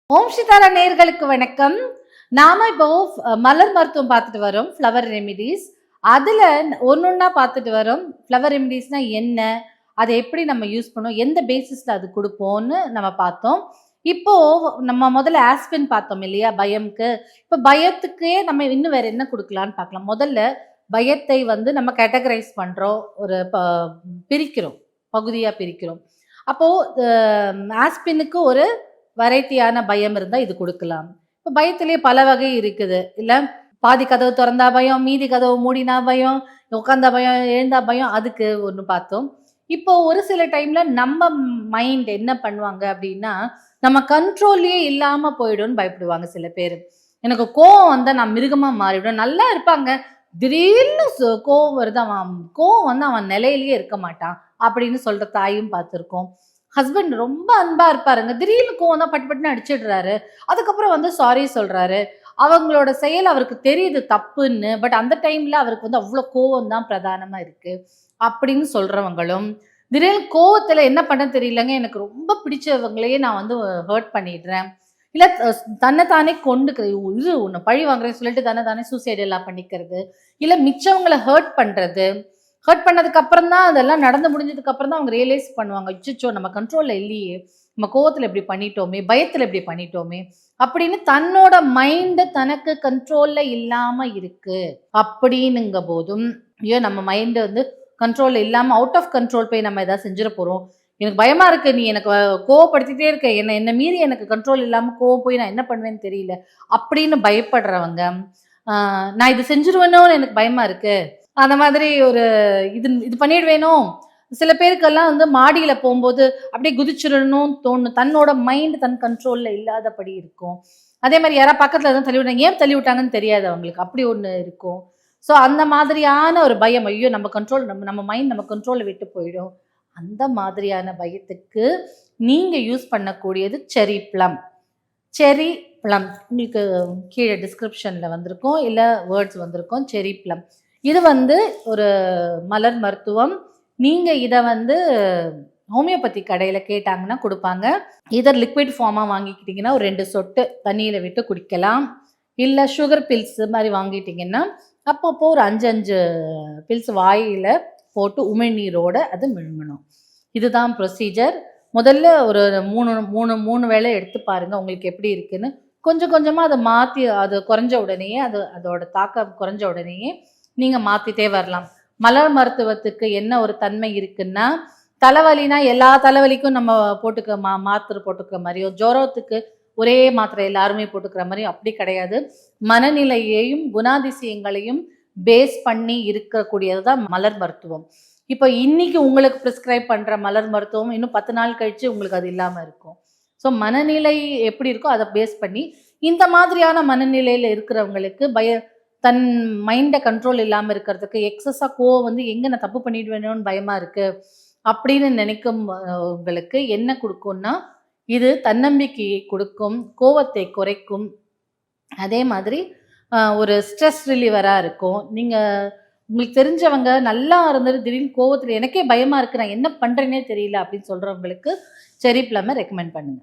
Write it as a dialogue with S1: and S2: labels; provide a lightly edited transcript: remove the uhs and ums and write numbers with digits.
S1: ஓம் சிதாரா நேயர்களுக்கு வணக்கம். நாம இப்போ மலர் மருத்துவம் பார்த்துட்டு வரோம், ஃப்ளவர் ரெமிடிஸ். அதுல ஒன்னொன்னா பார்த்துட்டு வரோம். ஃப்ளவர் ரெமிடிஸ்னா என்ன, அதை எப்படி நம்ம யூஸ் பண்ணோம், எந்த பேசிஸ்ல அது கொடுப்போம்னு நம்ம பார்த்தோம். இப்போ நம்ம முதல்ல ஆஸ்பின் பார்த்தோம் இல்லையா பயம்க்கு. இப்போ பயத்துக்கே நம்ம இன்னும் வேற என்ன கொடுக்கலான்னு பார்க்கலாம். முதல்ல பயத்தை நம்ம கேட்டகரைஸ் பண்றோம், ஒரு பிரிக்கிறோம், பகுதியா பிரிக்கிறோம். அப்போ ஆஸ்பினுக்கு ஒரு வெரைட்டியான பயம் இருந்தா இது கொடுக்கலாம். இப்போ பயத்திலேயே பல வகை இருக்குது இல்ல. பாதி கதவு திறந்தா பயம், மீதி கதவு மூடினா பயம், உட்காந்தா பயம், எழுந்தா பயம், அதுக்கு ஒன்று பார்த்தோம். இப்போ ஒரு சில டைம்ல நம்ம மைண்ட் என்ன பண்ணுவாங்க அப்படின்னா, நம்ம கண்ட்ரோல்லே இல்லாம போயிடும்னு பயப்படுவாங்க சில பேர். எனக்கு கோவம் வந்தா நான் மிருகமா மாறிவிடும். நல்லா இருப்பாங்க, திடீர்னு கோவம் வருது, கோவம் அவன் நிலையிலேயே இருக்க மாட்டான் அப்படின்னு சொல்ற தாயும் பார்த்துருக்கோம். ஹஸ்பண்ட் ரொம்ப அன்பா இருப்பாருங்க, திடீர்னு கோவம் தான் பட்டு பட்டுன்னு அடிச்சிடுறாரு. அதுக்கப்புறம் சாரி சொல்றாரு. அவங்களோட செயல் அவருக்கு தெரியுது தப்புன்னு, பட் அந்த டைம்ல அவருக்கு அவ்வளோ கோவம் தான் பிரதானமா இருக்கு அப்படின்னு சொல்றவங்களும், திடீர்னு கோவத்துல என்ன பண்ண தெரியலங்க, எனக்கு ரொம்ப பிடிச்சவங்களையே நான் ஹர்ட் பண்ணிடுறேன், இல்ல தன்னைத்தானே இது ஒன்று பழி வாங்குறேன்னு சொல்லிட்டு தன்னைத்தானே சூசைட் எல்லாம் பண்ணிக்கிறது, இல்ல மிச்சவங்களை ஹர்ட் பண்றது. ஹர்ட் பண்ணதுக்கு அப்புறம் தான் அதெல்லாம் நடந்து முடிஞ்சதுக்கு அப்புறம் தான் அவங்க ரியலைஸ் பண்ணுவாங்க, அச்சோ நம்ம கண்ட்ரோல்ல இல்லையே, நம்ம கோவத்துல இப்படி பண்ணிட்டோமே, பயத்துல இப்படி பண்ணிட்டோமே அப்படின்னு. தன்னோட மைண்ட் தனக்கு கண்ட்ரோல்ல இல்லாம இருக்கு அப்படின்னுங்க போதும், ஐயோ நம்ம மைண்ட் கண்ட்ரோல்ல இல்லாம அவுட் ஆஃப் கண்ட்ரோல் போய் நம்ம ஏதாவது செஞ்சிட போறோம், எனக்கு பயமா இருக்கு, நீ எனக்கு கோவப்படுத்திட்டே இருக்க, என்ன மீறி எனக்கு கண்ட்ரோல் இல்லாம கோவம் போய் நான் என்ன பண்ணுவேன்னு தெரியல அப்படின்னு பயப்படுறவங்க, நான் இது செஞ்சிருவேனோன்னு எனக்கு பயமா இருக்கு, அந்த மாதிரி ஒரு இது பண்ணிடுவேனோ. சில பேருக்கெல்லாம் மாடியில போகும்போது அப்படியே குதிச்சிடணும் தோணும், தன்னோட மைண்ட் தன் கண்ட்ரோல்ல இல்லாதபடி இருக்கும். அதே மாதிரி யாராவது பக்கத்துல தான் தள்ளி விட்டாங்க, ஏன் தள்ளி விட்டாங்கன்னு தெரியாது அவங்களுக்கு, அப்படி ஒண்ணு இருக்கும். ஸோ அந்த மாதிரியான ஒரு பயம், ஐயோ நம்ம கண்ட்ரோல், நம்ம மைண்ட் நம்ம கண்ட்ரோல்ல விட்டு போயிடும். அந்த மாதிரியான பயத்துக்கு நீங்க யூஸ் பண்ணக்கூடியது செரி பிளம். செரி பிளம் உங்களுக்கு கீழே டிஸ்கிரிப்ஷன்ல வந்திருக்கும், இல்ல வேர்ட்ஸ் வந்திருக்கும். செரி பிளம் இது ஒரு மலர் மருத்துவம். நீங்க இதை ஹோமியோபதி கடையில கேட்டாங்கன்னா கொடுப்பாங்க. இதர் லிக்விட் ஃபார்மா வாங்கிக்கிட்டீங்கன்னா ஒரு 2 சொட்டு தண்ணியில விட்டு குடிக்கலாம். இல்ல சுகர் பில்ஸ் மாதிரி வாங்கிட்டீங்கன்னா அப்பப்போ ஒரு 5 பில்ஸ் வாயில போட்டு உமிழ்நீரோட அது விழுங்கணும். இதுதான் ப்ரொசீஜர். முதல்ல ஒரு 3 வேளை எடுத்து பாருங்க உங்களுக்கு எப்படி இருக்குன்னு. கொஞ்சம் கொஞ்சமா அதை மாத்தி, அது குறைஞ்ச உடனேயே, அதோட தாக்கம் குறைஞ்ச உடனேயே நீங்க மாத்திட்டே வரலாம். மலர் மருத்துவத்துக்கு என்ன ஒரு தன்மை இருக்குன்னா, தலைவலினா எல்லா தலைவலிக்கும் நம்ம போட்டுக்க மாத்திரை போட்டுக்கிற மாதிரியோ, ஜுரத்துக்கு ஒரே மாத்திரை எல்லாருமே போட்டுக்கிற மாதிரியும் அப்படி கிடையாது. மனநிலையையும் குணாதிசயங்களையும் பேஸ் பண்ணி இருக்கக்கூடியதுதான் மலர் மருத்துவம். இப்போ இன்னைக்கு உங்களுக்கு ப்ரிஸ்கிரைப் பண்ற மலர் மருத்துவம் இன்னும் 10 நாள் கழிச்சு உங்களுக்கு அது இல்லாம இருக்கும். ஸோ மனநிலை எப்படி இருக்கோ அதை பேஸ் பண்ணி, இந்த மாதிரியான மனநிலையில இருக்கிறவங்களுக்கு தன் மைண்டை கண்ட்ரோல் இல்லாமல் இருக்கிறதுக்கு, எக்ஸஸாக கோவம் எங்கே நான் தப்பு பண்ணிடுவேணும்னு பயமா இருக்கு அப்படின்னு நினைக்கும் உங்களுக்கு என்ன கொடுக்கும்னா, இது தன்னம்பிக்கையை கொடுக்கும், கோவத்தை குறைக்கும், அதே மாதிரி ஒரு ஸ்ட்ரெஸ் ரிலீவராக இருக்கும். உங்களுக்கு தெரிஞ்சவங்க நல்லா இருந்துட்டு திடீர்னு கோவத்தில் எனக்கே பயமா இருக்கு, நான் என்ன பண்றேனே தெரியல அப்படின்னு சொல்றவங்களுக்கு செரி பிளம்மை ரெக்கமெண்ட் பண்ணுங்க.